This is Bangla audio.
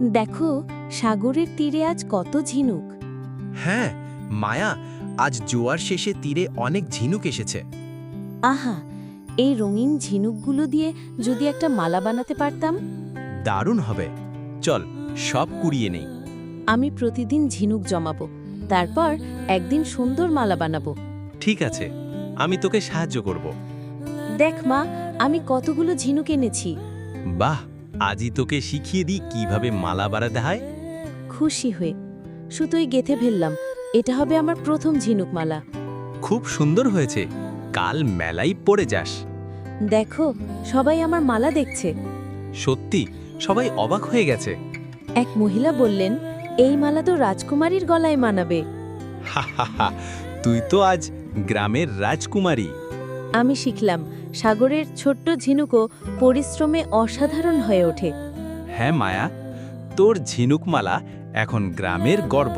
দেখো, সাগরের তীরে আজ কত ঝিনুক। হ্যাঁ মায়া, আজ জোয়ার শেষে তীরে অনেক ঝিনুক এসেছে। আহা, এই রঙিন ঝিনুকগুলো দিয়ে যদি একটা মালা বানাতে পারতাম। দারুণ হবে, চল সব কুড়িয়ে নেই। আমি প্রতিদিন ঝিনুক জমাবো, তারপর একদিন সুন্দর মালা বানাবো। ঠিক আছে, আমি তোকে সাহায্য করব। দেখ মা, আমি কতগুলো ঝিনুক এনেছি। বাহ, আজই তোকে শিখিয়ে দিই কিভাবে মালা বানাতে হয়। খুশি হয়ে সুতোয় গেঁথে ফেললাম। এটা হবে আমার প্রথম ঝিনুক মালা। খুব সুন্দর হয়েছে, কাল মেলাই পড়ে যাস। দেখো, সবাই আমার মালা দেখছে। সত্যি, সবাই অবাক হয়ে গেছে। এক মহিলা বললেন, এই মালা তো রাজকুমারীর গলায় মানাবে। হা, তুই তো আজ গ্রামের রাজকুমারী। আমি শিখলাম, সাগরের ছোট্ট ঝিনুকও পরিশ্রমে অসাধারণ হয়ে ওঠে। হ্যাঁ মায়া, তোর ঝিনুকমালা এখন গ্রামের গর্ব।